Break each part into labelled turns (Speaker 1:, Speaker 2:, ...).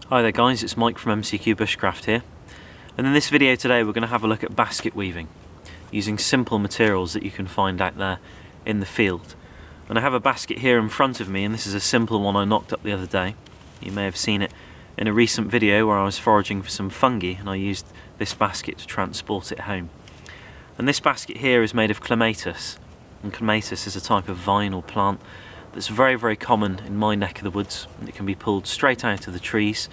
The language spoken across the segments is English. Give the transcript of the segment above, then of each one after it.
Speaker 1: Hi there guys, it's Mike from MCQ Bushcraft here, and in this video today we're going to have a look at basket weaving using simple materials that you can find out there in the field. And I have a basket here in front of me, and this is a simple one I knocked up the other day. You may have seen it in a recent video where I was foraging for some fungi and I used this basket to transport it home. And this basket here is made of clematis, and clematis is a type of vine or plant that's very common in my neck of the woods, and it can be pulled straight out of the trees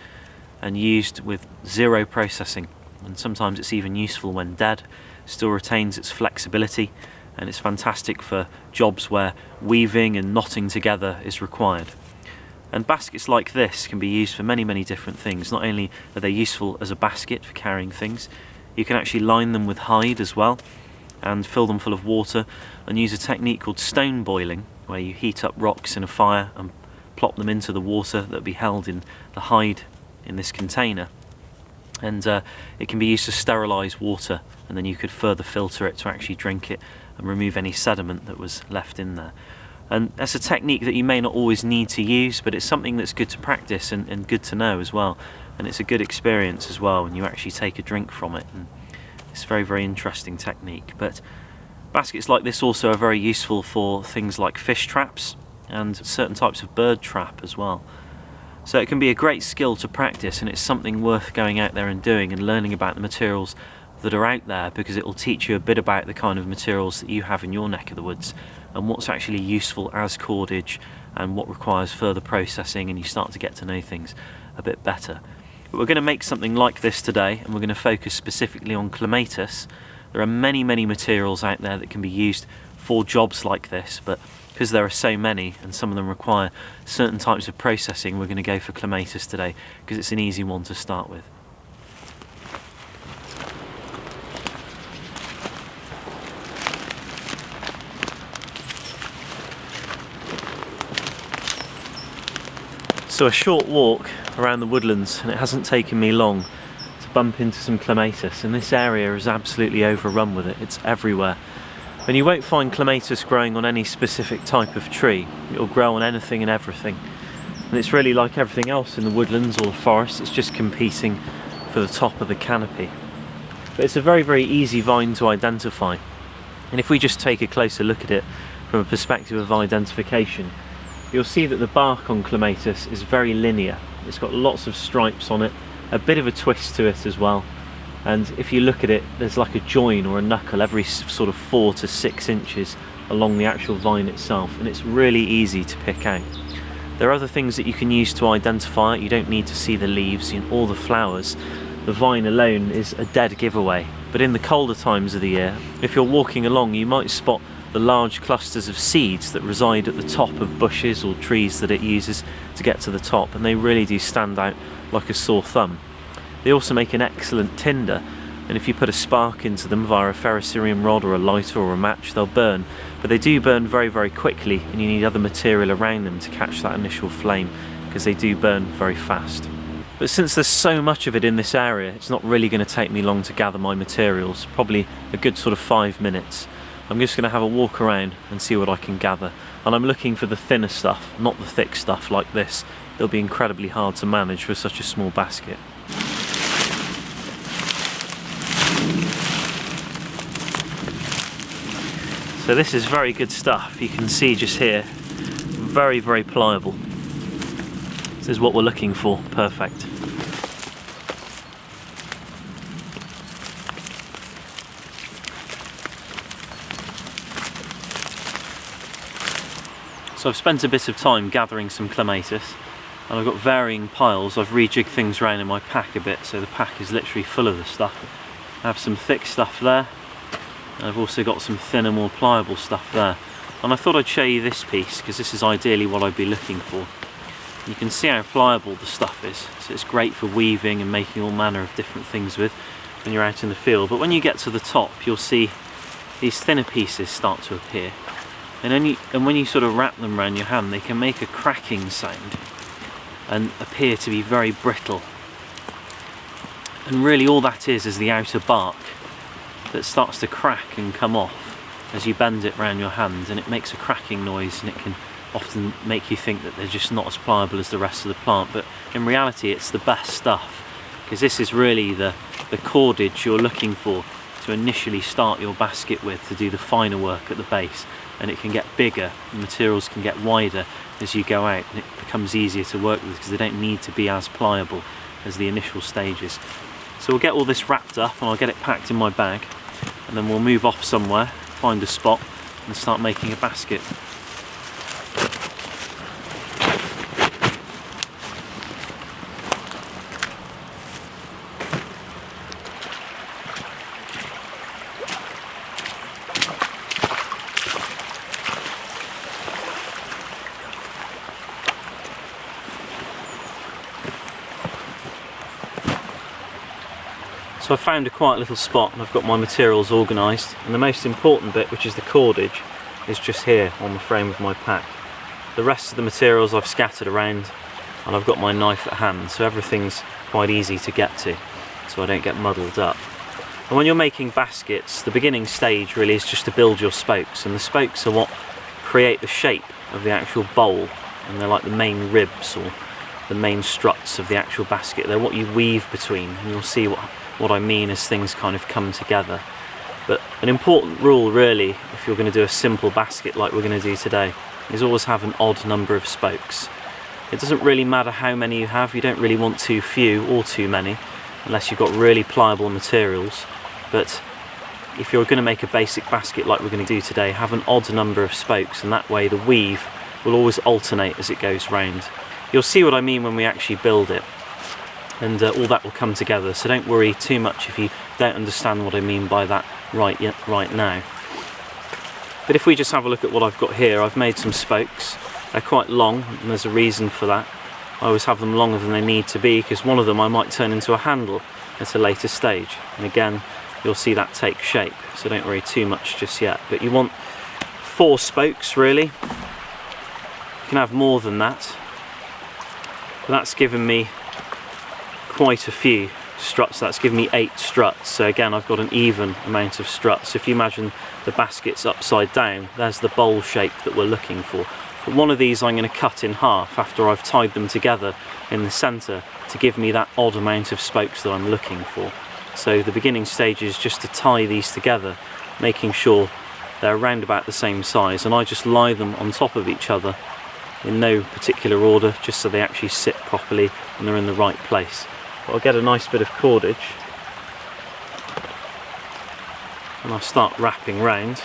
Speaker 1: and used with zero processing, and sometimes it's even useful when dead. Still retains its flexibility, and it's fantastic for jobs where weaving and knotting together is required. And baskets like this can be used for many different things. Not only are they useful as a basket for carrying things, you can actually line them with hide as well and fill them full of water and use a technique called stone boiling, where you heat up rocks in a fire and plop them into the water that will be held in the hide in this container. And it can be used to sterilise water, and then you could further filter it to actually drink it and remove any sediment that was left in there. And that's a technique that you may not always need to use, but it's something that's good to practice and good to know as well. And it's a good experience as well when you actually take a drink from it. And it's a very interesting technique. But baskets like this also are very useful for things like fish traps and certain types of bird trap as well. So it can be a great skill to practice, and it's something worth going out there and doing and learning about the materials that are out there, because it will teach you a bit about the kind of materials that you have in your neck of the woods and what's actually useful as cordage and what requires further processing, and you start to get to know things a bit better. But we're going to make something like this today, and we're going to focus specifically on clematis. There are many materials out there that can be used for jobs like this, but because there are so many and some of them require certain types of processing, we're going to go for clematis today because it's an easy one to start with. So a short walk around the woodlands, and it hasn't taken me long to bump into some clematis, and this area is absolutely overrun with it. It's everywhere. And you won't find clematis growing on any specific type of tree. It'll grow on anything and everything. And it's really like everything else in the woodlands or the forest, it's just competing for the top of the canopy. But it's a very easy vine to identify. And if we just take a closer look at it from a perspective of identification, you'll see that the bark on clematis is very linear. It's got lots of stripes on it, a bit of a twist to it as well. And if you look at it, there's like a join or a knuckle every sort of 4 to 6 inches along the actual vine itself, and it's really easy to pick out. There are other things that you can use to identify it. You don't need to see the leaves or the flowers. The vine alone is a dead giveaway. But in the colder times of the year, if you're walking along, you might spot the large clusters of seeds that reside at the top of bushes or trees that it uses to get to the top, and they really do stand out like a sore thumb. They also make an excellent tinder, and if you put a spark into them via a ferrocerium rod or a lighter or a match, they'll burn. But they do burn very quickly, and you need other material around them to catch that initial flame, because they do burn very fast. But since there's so much of it in this area, it's not really going to take me long to gather my materials, probably a good sort of 5 minutes. I'm just going to have a walk around and see what I can gather. And I'm looking for the thinner stuff, not the thick stuff like this. It'll be incredibly hard to manage for such a small basket. So this is very good stuff. You can see just here, very pliable. This is what we're looking for. Perfect. So I've spent a bit of time gathering some clematis, and I've got varying piles. I've rejigged things around in my pack a bit, so the pack is literally full of the stuff. I have some thick stuff there, and I've also got some thinner, more pliable stuff there. And I thought I'd show you this piece, because this is ideally what I'd be looking for. You can see how pliable the stuff is, so it's great for weaving and making all manner of different things with when you're out in the field. But when you get to the top, you'll see these thinner pieces start to appear. And when you sort of wrap them around your hand, they can make a cracking sound and appear to be very brittle. And really all that is the outer bark that starts to crack and come off as you bend it around your hand, and it makes a cracking noise, and it can often make you think that they're just not as pliable as the rest of the plant, but in reality it's the best stuff, because this is really the cordage you're looking for to initially start your basket with, to do the finer work at the base, and it can get bigger, the materials can get wider as you go out, and it becomes easier to work with because they don't need to be as pliable as the initial stages. So we'll get all this wrapped up and I'll get it packed in my bag, and then we'll move off somewhere, find a spot and start making a basket. So I've found a quiet little spot and I've got my materials organised, and the most important bit, which is the cordage, is just here on the frame of my pack. The rest of the materials I've scattered around, and I've got my knife at hand, so everything's quite easy to get to, so I don't get muddled up. And when you're making baskets, the beginning stage really is just to build your spokes, and the spokes are what create the shape of the actual bowl, and they're like the main ribs or the main struts of the actual basket. They're what you weave between, and you'll see what I mean as things kind of come together. But an important rule really, if you're going to do a simple basket like we're going to do today, is always have an odd number of spokes. It doesn't really matter how many you have, you don't really want too few or too many unless you've got really pliable materials, but if you're going to make a basic basket like we're going to do today, have an odd number of spokes, and that way the weave will always alternate as it goes round. You'll see what I mean when we actually build it, and all that will come together, so don't worry too much if you don't understand what I mean by that right now. But if we just have a look at what I've got here, I've made some spokes. They're quite long, and there's a reason for that. I always have them longer than they need to be, because one of them I might turn into a handle at a later stage, and again you'll see that take shape, so don't worry too much just yet. But you want 4 spokes really. You can have more than that, but that's given me quite a few struts. That's given me 8 struts, so again I've got an even amount of struts. So if you imagine the basket's upside down, there's the bowl shape that we're looking for. But one of these I'm going to cut in half after I've tied them together in the centre to give me that odd amount of spokes that I'm looking for. So the beginning stage is just to tie these together, making sure they're around about the same size, and I just lie them on top of each other in no particular order, just so they actually sit properly and they're in the right place. I'll get a nice bit of cordage and I'll start wrapping round,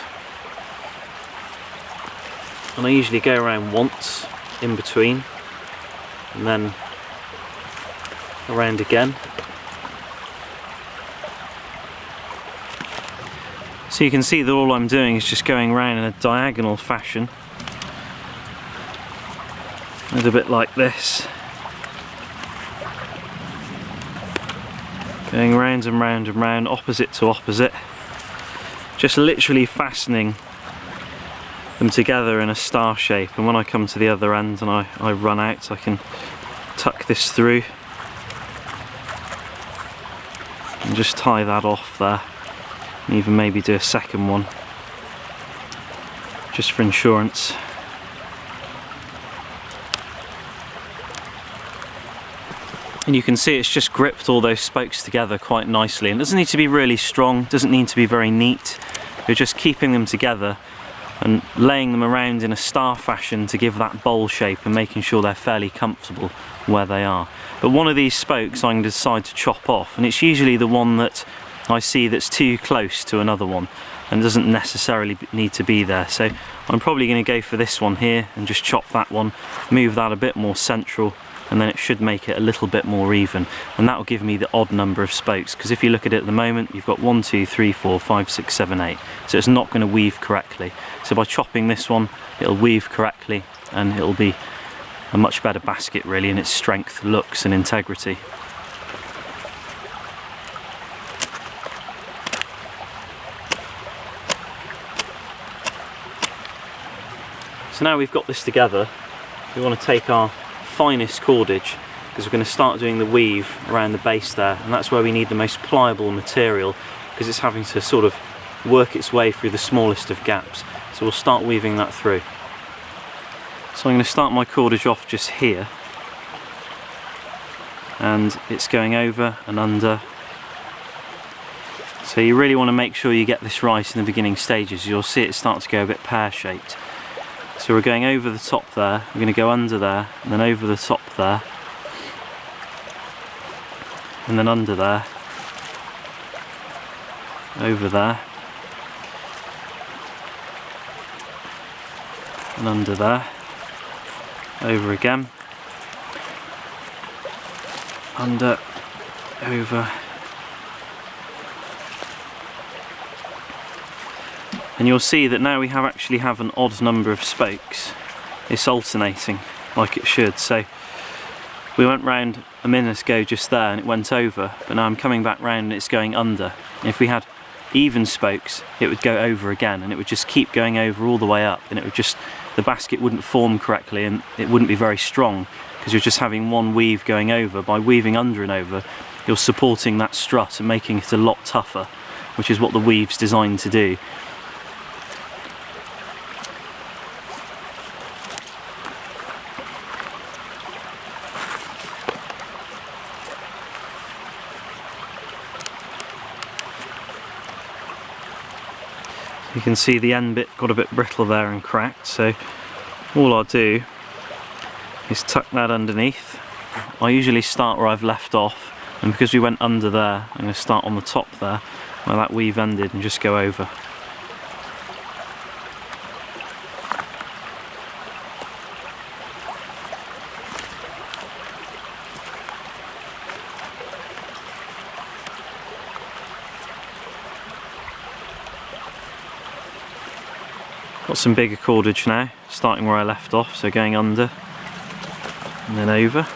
Speaker 1: and I usually go around once in between and then around again. So you can see that all I'm doing is just going around in a diagonal fashion, a little bit like this. Going round and round and round, opposite to opposite, just literally fastening them together in a star shape, and when I come to the other end and I run out, I can tuck this through and just tie that off there, and even maybe do a second one just for insurance. And you can see it's just gripped all those spokes together quite nicely, and it doesn't need to be really strong, doesn't need to be very neat. You're just keeping them together and laying them around in a star fashion to give that bowl shape and making sure they're fairly comfortable where they are. But one of these spokes I'm going to decide to chop off, and it's usually the one that I see that's too close to another one and doesn't necessarily need to be there. So I'm probably going to go for this one here and just chop that one, move that a bit more central, and then it should make it a little bit more even, and that will give me the odd number of spokes, because if you look at it at the moment, you've got 1, 2, 3, 4, 5, 6, 7, 8, so it's not going to weave correctly. So by chopping this one, it'll weave correctly and it'll be a much better basket really in its strength, looks and integrity. So now we've got this together, we want to take our finest cordage, because we're going to start doing the weave around the base there, and that's where we need the most pliable material, because it's having to sort of work its way through the smallest of gaps. So we'll start weaving that through. So I'm going to start my cordage off just here, and it's going over and under. So you really want to make sure you get this right in the beginning stages. You'll see it start to go a bit pear-shaped. So we're going over the top there, we're going to go under there, and then over the top there, and then under there, over there, and under there, over again, under, over, and you'll see that now we actually have an odd number of spokes. It's alternating like it should. So we went round a minute ago just there and it went over, but now I'm coming back round and it's going under. And if we had even spokes, it would go over again, and it would just keep going over all the way up, and it would just, the basket wouldn't form correctly and it wouldn't be very strong, because you're just having one weave going over. By weaving under and over, you're supporting that strut and making it a lot tougher, which is what the weave's designed to do. You can see the end bit got a bit brittle there and cracked, so all I'll do is tuck that underneath. I usually start where I've left off, and because we went under there, I'm going to start on the top there where that weave ended and just go over. Got some bigger cordage now, starting where I left off, so going under and then over.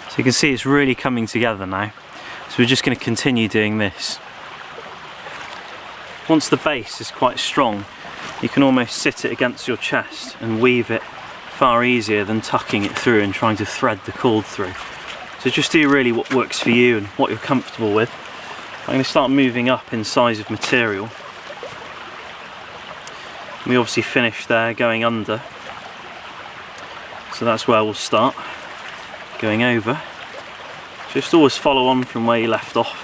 Speaker 1: So you can see it's really coming together now. So we're just going to continue doing this. Once the base is quite strong, you can almost sit it against your chest and weave it far easier than tucking it through and trying to thread the cord through. So just do really what works for you and what you're comfortable with. I'm going to start moving up in size of material. We obviously finished there going under, so that's where we'll start. Going over, just always follow on from where you left off.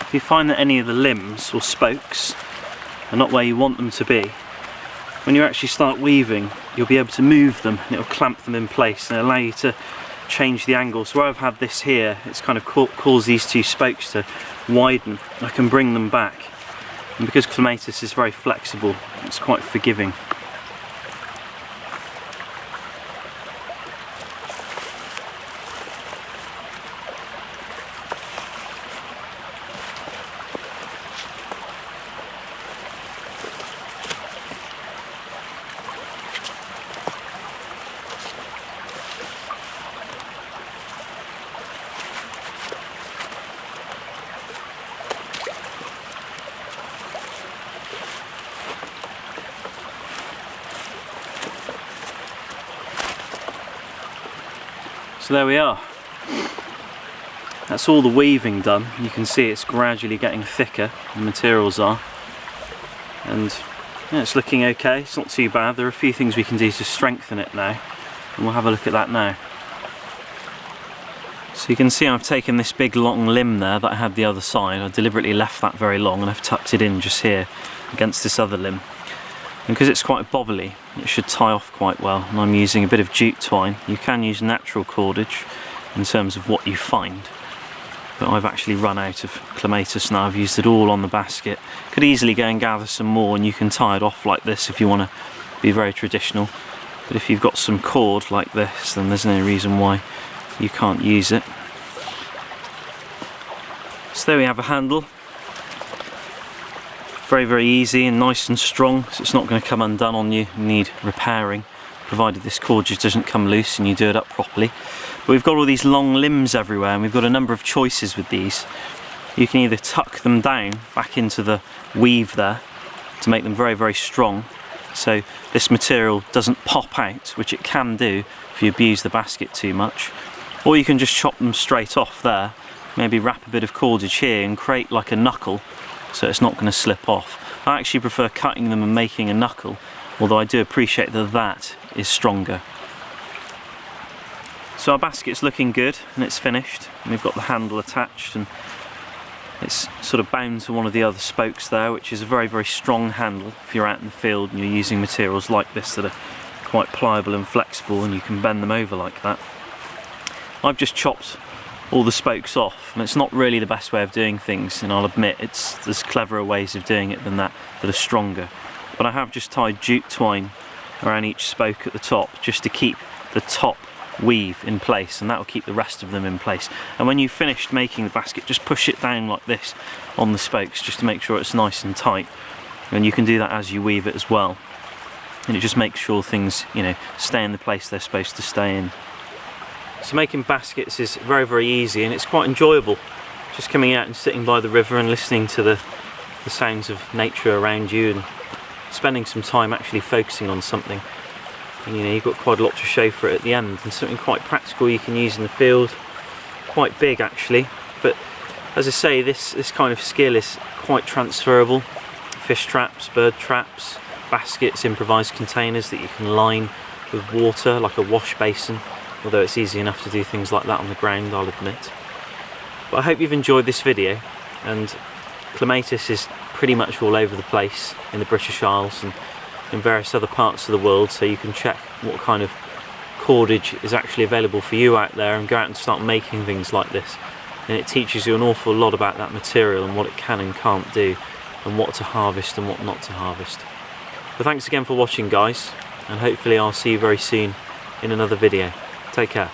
Speaker 1: If you find that any of the limbs or spokes are not where you want them to be, when you actually start weaving, you'll be able to move them and it'll clamp them in place and allow you to change the angle. So where I've had this here, it's kind of caused these two spokes to widen. I can bring them back, and because Clematis is very flexible, it's quite forgiving. So there we are. That's all the weaving done. You can see it's gradually getting thicker, the materials are. And Yeah, it's looking okay, it's not too bad. There are a few things we can do to strengthen it now, and we'll have a look at that now. So you can see I've taken this big long limb there that I had the other side. I deliberately left that very long and I've tucked it in just here against this other limb. And because it's quite bobbly, it should tie off quite well. And I'm using a bit of jute twine. You can use natural cordage in terms of what you find, but I've actually run out of clematis now. I've used it all on the basket. Could easily go and gather some more, and you can tie it off like this if you want to be very traditional. But if you've got some cord like this, then there's no reason why you can't use it. So there we have a handle. Very, very easy and nice and strong, so it's not going to come undone on you and need repairing, provided this cord just doesn't come loose and you do it up properly. But we've got all these long limbs everywhere, and we've got a number of choices with these. You can either tuck them down back into the weave there to make them very, very strong, so this material doesn't pop out, which it can do if you abuse the basket too much. Or you can just chop them straight off there, maybe wrap a bit of cordage here and create like a knuckle so it's not going to slip off. I actually prefer cutting them and making a knuckle, although I do appreciate that that is stronger. So our basket's looking good and it's finished, and we've got the handle attached, and it's sort of bound to one of the other spokes there, which is a very, very strong handle if you're out in the field and you're using materials like this that are quite pliable and flexible and you can bend them over like that. I've just chopped all the spokes off, and it's not really the best way of doing things, and I'll admit there's cleverer ways of doing it than that are stronger. But I have just tied jute twine around each spoke at the top just to keep the top weave in place, and that will keep the rest of them in place. And when you've finished making the basket, just push it down like this on the spokes just to make sure it's nice and tight, and you can do that as you weave it as well, and it just makes sure things, you know, stay in the place they're supposed to stay in. So making baskets is very, very easy, and it's quite enjoyable, just coming out and sitting by the river and listening to the sounds of nature around you and spending some time actually focusing on something. And, you know, you've got quite a lot to show for it at the end, and something quite practical you can use in the field, quite big actually. But as I say, this kind of skill is quite transferable. Fish traps, bird traps, baskets, improvised containers that you can line with water like a wash basin, although it's easy enough to do things like that on the ground, I'll admit. But I hope you've enjoyed this video, and clematis is pretty much all over the place in the British Isles and in various other parts of the world, so you can check what kind of cordage is actually available for you out there and go out and start making things like this. And it teaches you an awful lot about that material and what it can and can't do, and what to harvest and what not to harvest. But thanks again for watching, guys, and hopefully I'll see you very soon in another video. Take care.